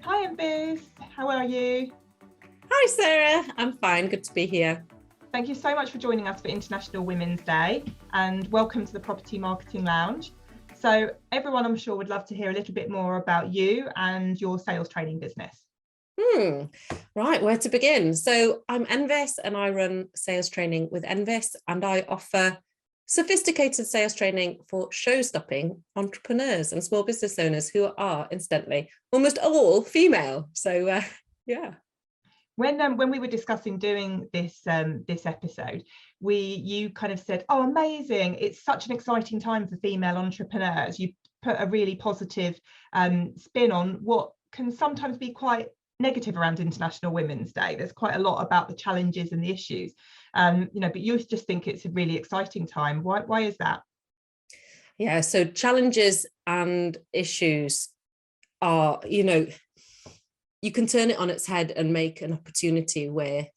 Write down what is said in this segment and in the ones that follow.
Hi, Enfys. How are you? Hi, Sarah. I'm fine. Good to be here. Thank you so much for joining us for International Women's Day, and welcome to the Property Marketing Lounge. So everyone, I'm sure, would love to hear a little bit more about you and your sales training business. Right, where to begin? So I'm Enfys and I run sales training with Enfys, and I offer sophisticated sales training for show-stopping entrepreneurs and small business owners who are, incidentally, almost all female. So yeah. When we were discussing doing this episode, you kind of said, "Oh, amazing! It's such an exciting time for female entrepreneurs." You put a really positive spin on what can sometimes be quite negative around International Women's Day. There's quite a lot about the challenges and the issues, but you just think it's a really exciting time. Why is that? Yeah, so challenges and issues are, you can turn it on its head and make an opportunity where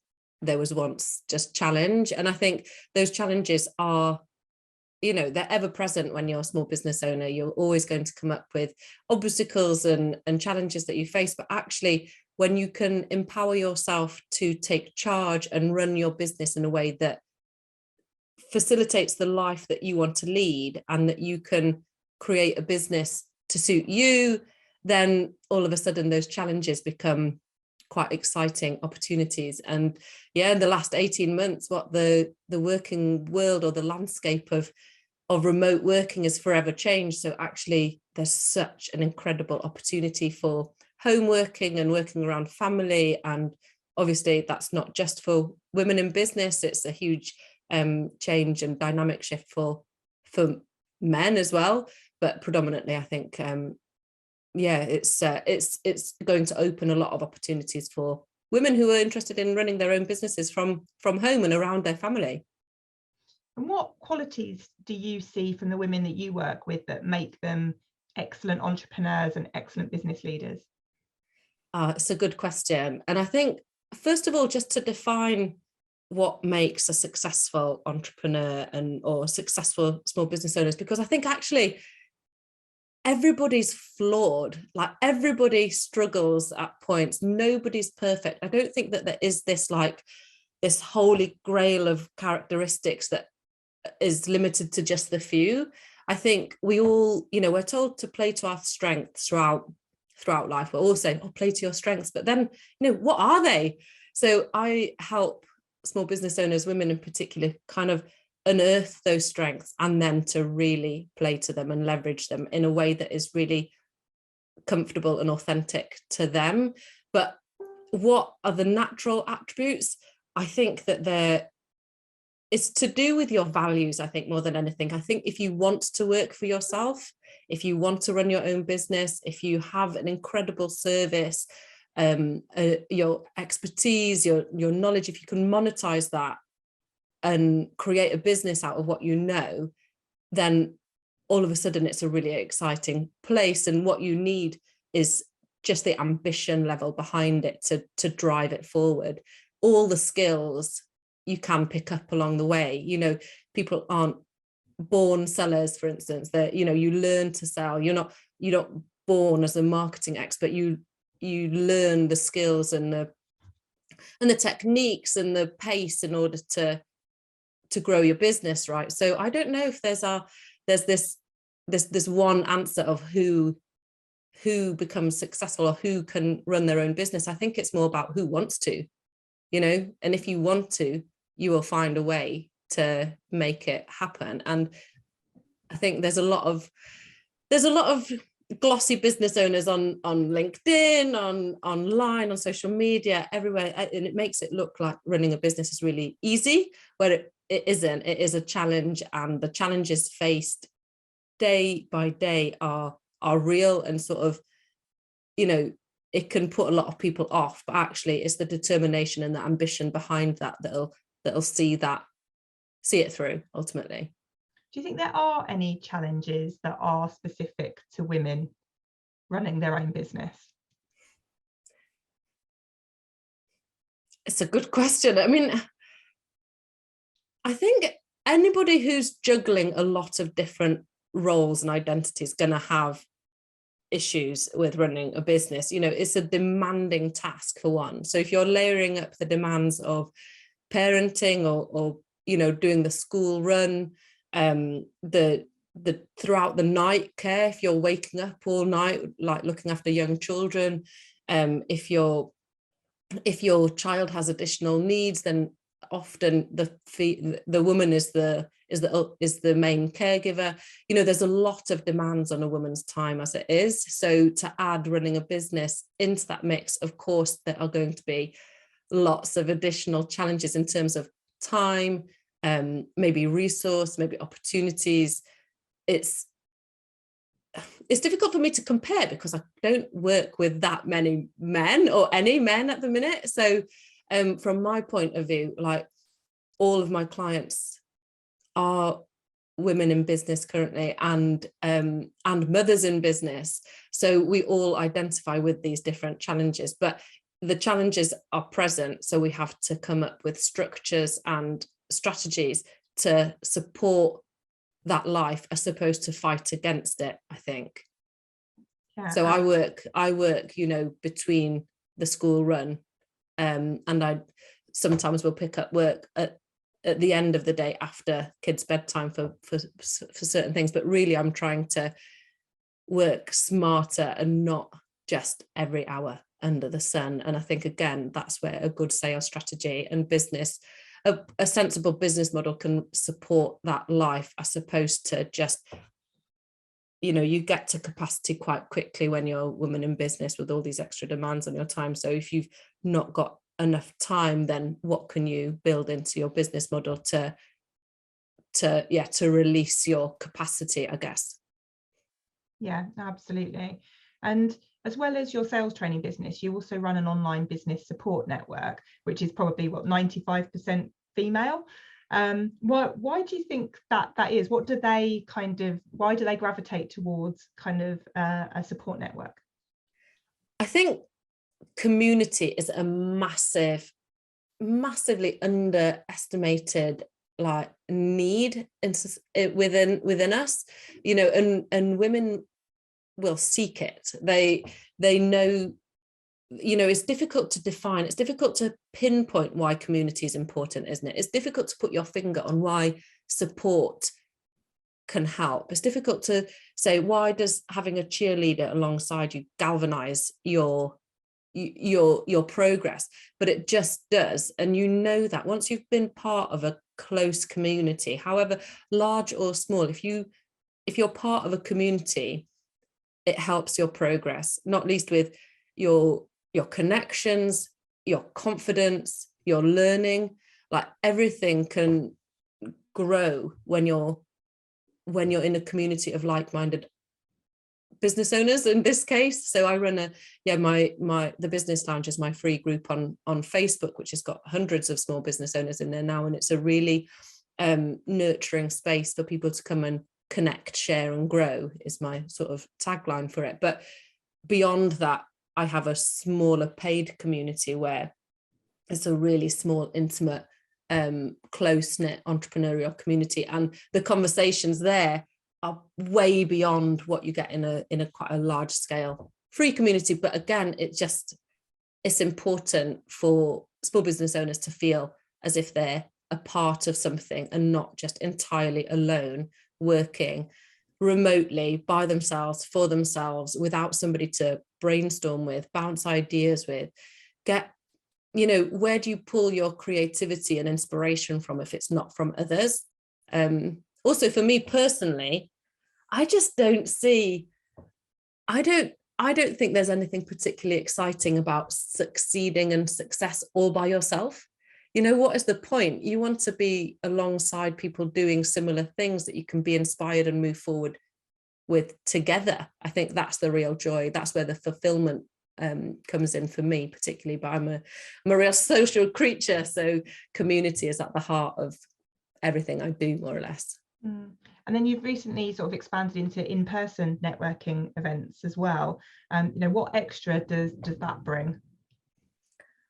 there was once just challenge. And I think those challenges are, they're ever present when you're a small business owner. You're always going to come up with obstacles and challenges that you face. But actually, when you can empower yourself to take charge and run your business in a way that facilitates the life that you want to lead, and that you can create a business to suit you, then all of a sudden those challenges become quite exciting opportunities. And yeah, in the last 18 months, what the working world or the landscape of remote working has forever changed. So actually there's such an incredible opportunity for home working and working around family. And obviously that's not just for women in business, it's a huge change and dynamic shift for men as well. But predominantly, I think it's going to open a lot of opportunities for women who are interested in running their own businesses from home and around their family. And what qualities do you see from the women that you work with that make them excellent entrepreneurs and excellent business leaders? It's a good question. And I think, first of all, just to define what makes a successful entrepreneur or successful small business owners, because I think actually everybody's flawed. Like, everybody struggles at points. Nobody's perfect. I don't think that there is this holy grail of characteristics that is limited to just the few. I think we all, we're told to play to our strengths throughout life. We're all saying, oh, play to your strengths. But then, what are they? So I help small business owners, women in particular, kind of unearth those strengths and then to really play to them and leverage them in a way that is really comfortable and authentic to them. But what are the natural attributes? I think that it's to do with your values, I think, more than anything. I think if you want to work for yourself, if you want to run your own business, if you have an incredible service, your expertise, your knowledge, if you can monetize that and create a business out of what you know, then all of a sudden it's a really exciting place. And what you need is just the ambition level behind it to drive it forward. All the skills you can pick up along the way. People aren't born sellers, for instance, that you learn to sell. You're not born as a marketing expert. You learn the skills and the techniques and the pace in order to grow your business, right? So I don't know if there's this one answer of who becomes successful or who can run their own business. I think it's more about who wants to, and if you want to, you will find a way to make it happen. And I think there's a lot of glossy business owners on LinkedIn, online, on social media, everywhere, and it makes it look like running a business is really easy, where it isn't. It is a challenge, and the challenges faced day by day are real, and sort of, it can put a lot of people off, but actually it's the determination and the ambition behind that'll see it through ultimately. Do you think there are any challenges that are specific to women running their own business? It's a good question. I mean, I think anybody who's juggling a lot of different roles and identities is going to have issues with running a business. You know, it's a demanding task for one. So if you're layering up the demands of parenting or you know, doing the school run, the throughout the night care, if you're waking up all night, like looking after young children, if your child has additional needs, then often the woman is the main caregiver. You know, there's a lot of demands on a woman's time as it is. So to add running a business into that mix, of course, there are going to be lots of additional challenges in terms of time, maybe resource, maybe opportunities. It's difficult for me to compare because I don't work with that many men or any men at the minute. So from my point of view, like, all of my clients are women in business currently, and mothers in business. So we all identify with these different challenges, but the challenges are present. So we have to come up with structures and strategies to support that life as opposed to fight against it, I think. Yeah. So I work, you know, between the school run, and I sometimes will pick up work at the end of the day after kids' bedtime for certain things, but really I'm trying to work smarter and not just every hour under the sun. And I think, again, that's where a good sales strategy and business, a sensible business model can support that life, as opposed to just, you know, you get to capacity quite quickly when you're a woman in business with all these extra demands on your time. So if you've not got enough time, then what can you build into your business model to release your capacity, I guess? Yeah, absolutely. And as well as your sales training business, you also run an online business support network, which is probably 95% female. Why do you think that is? Why do they gravitate towards kind of a support network? I think community is a massively underestimated like need within us, you know, and women will seek it. They know, you know, it's difficult to define, it's difficult to pinpoint why community is important, isn't it? It's difficult to put your finger on why support can help. It's difficult to say, why does having a cheerleader alongside you galvanize your progress? But it just does. And you know that once you've been part of a close community, however large or small, if you're part of a community, it helps your progress, not least with your connections, your confidence, your learning. Like, everything can grow when you're in a community of like-minded business owners in this case. So I run the Business Lounge is my free group on Facebook, which has got hundreds of small business owners in there now, and it's a really nurturing space for people to come and connect, share and grow, is my sort of tagline for it. But beyond that, I have a smaller paid community where it's a really small, intimate, close-knit entrepreneurial community, and the conversations there are way beyond what you get in a quite a large scale free community. But again, it's important for small business owners to feel as if they're a part of something and not just entirely alone, working remotely by themselves, for themselves, without somebody to brainstorm with, bounce ideas with. Get, you know, where do you pull your creativity and inspiration from if it's not from others? Also, for me personally, I just don't see, I don't think there's anything particularly exciting about succeeding and success all by yourself. You know, what is the point? You want to be alongside people doing similar things that you can be inspired and move forward with together. I think that's the real joy. That's where the fulfillment comes in for me, particularly. But I'm a real social creature, so community is at the heart of everything I do, more or less. And then you've recently sort of expanded into in-person networking events as well. You know, what extra does that bring?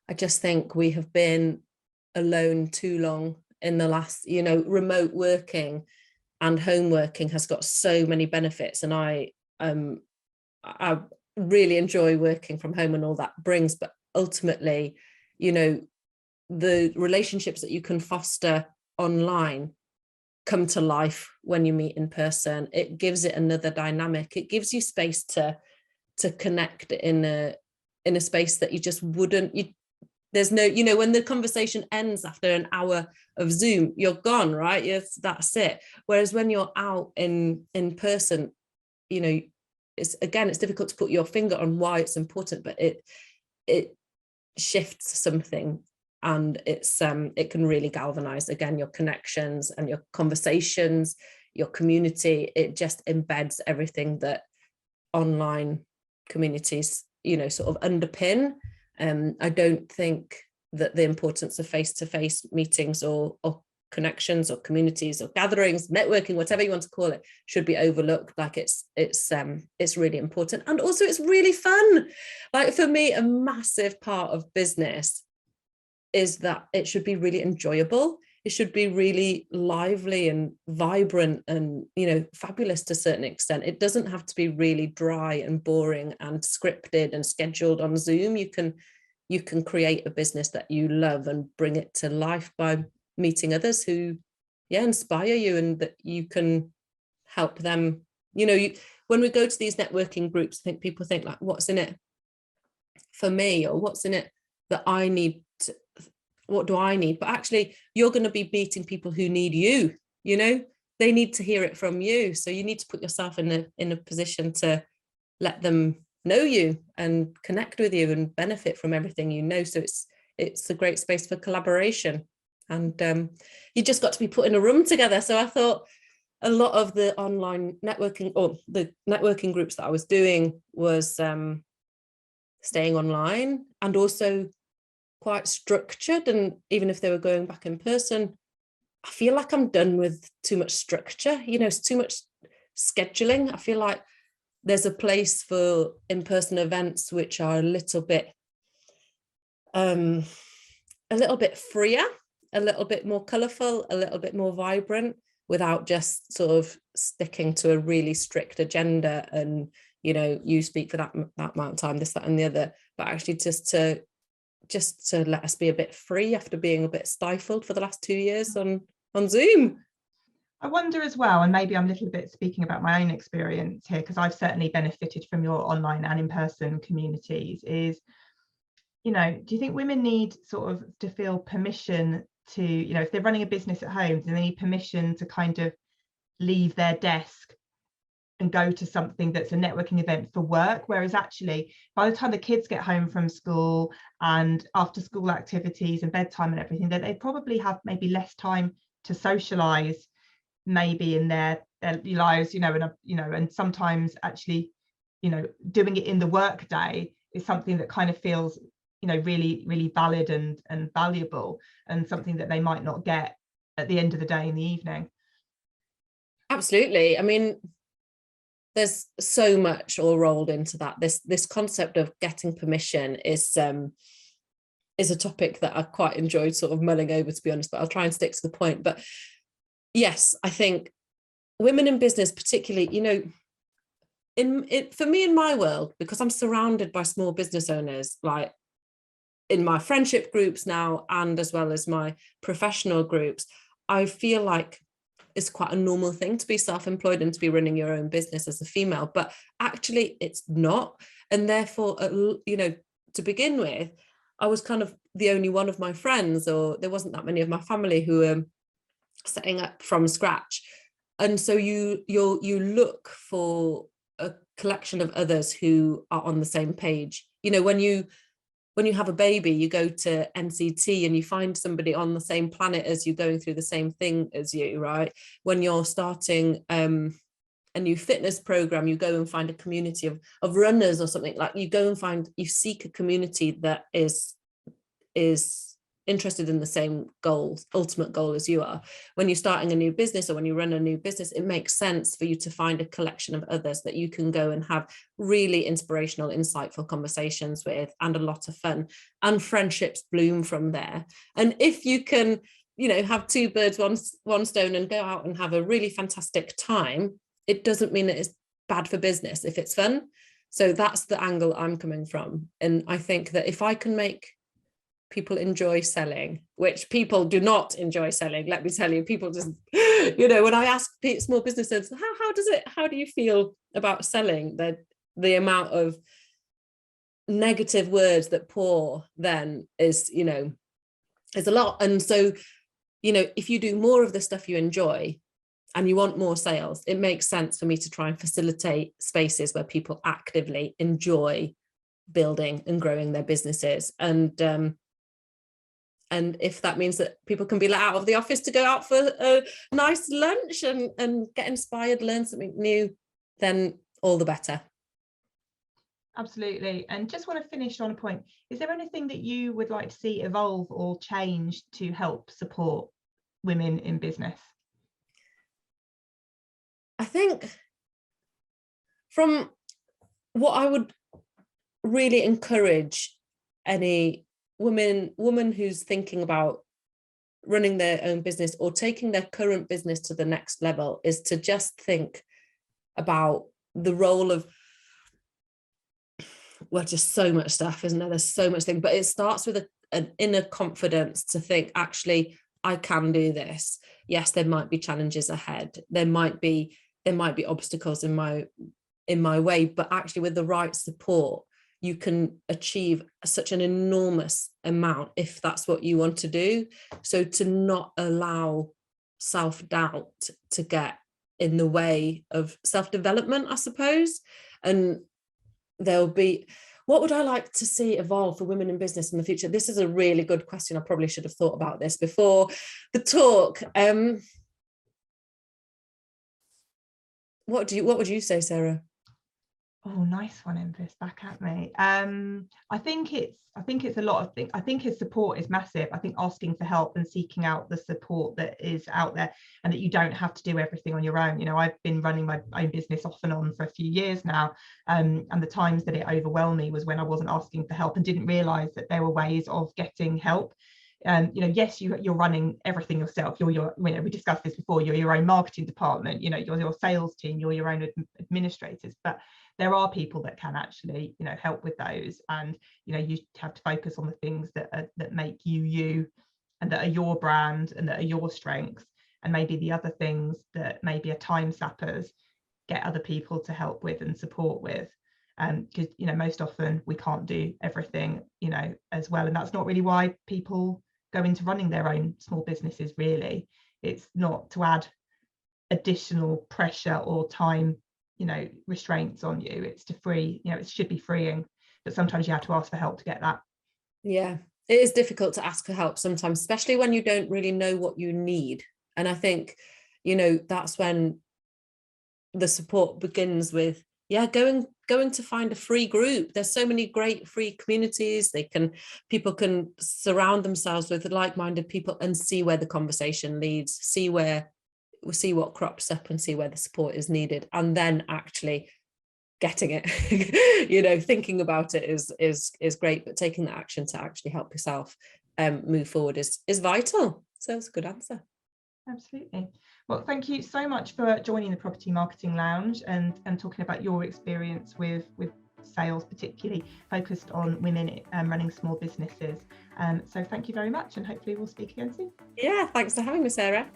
I just think we have been alone too long in the last, you know, remote working and home working has got so many benefits, and I I really enjoy working from home and all that brings, but ultimately, you know, the relationships that you can foster online come to life when you meet in person. It gives it another dynamic. It gives you space to connect in a space that you just wouldn't. There's no, you know, when the conversation ends after an hour of Zoom, you're gone, right? Yes, that's it. Whereas when you're out in person, you know, it's difficult to put your finger on why it's important, but it shifts something, and it can really galvanize again your connections and your conversations, your community. It just embeds everything that online communities, you know, sort of underpin. I don't think that the importance of face-to-face meetings or connections or communities or gatherings, networking, whatever you want to call it, should be overlooked. Like it's really important, and also it's really fun. Like for me, a massive part of business is that it should be really enjoyable. It should be really lively and vibrant and, you know, fabulous to a certain extent. It doesn't have to be really dry and boring and scripted and scheduled on Zoom. You can create a business that you love and bring it to life by meeting others who, inspire you, and that you can help them. You know, when we go to these networking groups, I think people think like, what's in it for me, or what's in it that I need to, what do I need? But actually, you're going to be meeting people who need you. You know, they need to hear it from you. So you need to put yourself in a position to let them know you and connect with you and benefit from everything you know. So it's a great space for collaboration. And you just got to be put in a room together. So I thought a lot of the online networking, or the networking groups that I was doing, was staying online and also quite structured. And even if they were going back in person, I feel like I'm done with too much structure. You know, it's too much scheduling. I feel like there's a place for in-person events which are a little bit freer, a little bit more colourful, a little bit more vibrant, without just sort of sticking to a really strict agenda and, you know, you speak for that amount of time, this, that and the other, but actually just to let us be a bit free after being a bit stifled for the last 2 years on Zoom. I wonder as well, and maybe I'm a little bit speaking about my own experience here, because I've certainly benefited from your online and in-person communities, is, you know, do you think women need sort of to feel permission to, you know, if they're running a business at home, do they need permission to kind of leave their desk and go to something that's a networking event for work? Whereas actually, by the time the kids get home from school and after school activities and bedtime and everything, that they probably have maybe less time to socialize maybe in their lives, you know, and sometimes actually, you know, doing it in the work day is something that kind of feels, you know, really, really valid and valuable, and something that they might not get at the end of the day in the evening. Absolutely. I mean, there's so much all rolled into that. This concept of getting permission is a topic that I quite enjoyed sort of mulling over, to be honest, but I'll try and stick to the point. But yes, I think women in business particularly, you know, for me, in my world, because I'm surrounded by small business owners, like in my friendship groups now, and as well as my professional groups, I feel like it's quite a normal thing to be self-employed and to be running your own business as a female, but actually it's not. And therefore, you know, to begin with, I was kind of the only one of my friends, or there wasn't that many of my family who were setting up from scratch. And so you look for a collection of others who are on the same page. You know, when you have a baby, you go to NCT and you find somebody on the same planet as you, going through the same thing as you, right? When you're starting a new fitness program, you go and find a community of runners or something. Like you seek a community that is interested in the same goals, ultimate goal as you are. When you're starting a new business, or when you run a new business, it makes sense for you to find a collection of others that you can go and have really inspirational, insightful conversations with, and a lot of fun, and friendships bloom from there. And if you can, you know, have two birds, one stone, and go out and have a really fantastic time, it doesn't mean that it's bad for business if it's fun. So that's the angle I'm coming from. And I think that if I can make people enjoy selling, which people do not enjoy selling, let me tell you, people just, when I ask small business owners, how do you feel about selling, the amount of negative words that pour then is a lot. And so, if you do more of the stuff you enjoy and you want more sales, it makes sense for me to try and facilitate spaces where people actively enjoy building and growing their businesses. And if that means that people can be let out of the office to go out for a nice lunch and get inspired, learn something new, then all the better. Absolutely. And just want to finish on a point. Is there anything that you would like to see evolve or change to help support women in business? I think from what I would really encourage any woman who's thinking about running their own business or taking their current business to the next level is to just think about the role of, well, just so much stuff, isn't there? There's so much thing, but it starts with an inner confidence to think, actually, I can do this. Yes, there might be challenges ahead. There might be obstacles in my way, but actually with the right support, you can achieve such an enormous amount if that's what you want to do. So to not allow self-doubt to get in the way of self-development, I suppose. And what would I like to see evolve for women in business in the future? This is a really good question. I probably should have thought about this before the talk. What would you say, Sarah? Oh, nice one, Enfys, back at me. I think it's a lot of things. I think his support is massive. I think asking for help and seeking out the support that is out there, and that you don't have to do everything on your own. I've been running my own business off and on for a few years now, and the times that it overwhelmed me was when I wasn't asking for help and didn't realize that there were ways of getting help. Yes, you're running everything yourself. We discussed this before. You're your own marketing department. You're your sales team. You're your own administrators. But there are people that can actually, help with those. And you have to focus on the things that make you, and that are your brand and that are your strengths. And maybe the other things that maybe are time sappers, get other people to help with and support with. Because most often we can't do everything as well, and that's not really why people go into running their own small businesses. Really, it's not to add additional pressure or time restraints on you. It's to free, it should be freeing, but sometimes you have to ask for help to get that. Yeah, it is difficult to ask for help sometimes, especially when you don't really know what you need. And I think that's when the support begins with going to find a free group. There's so many great free communities. People can surround themselves with like-minded people and see where the conversation leads, see what crops up and see where the support is needed, and then actually getting it. Thinking about it is great, but taking the action to actually help yourself move forward is vital. So that's a good answer. Absolutely. Well, thank you so much for joining the Property Marketing Lounge and talking about your experience with sales, particularly focused on women running small businesses. So thank you very much, and hopefully we'll speak again soon. Yeah, thanks for having me, Sarah.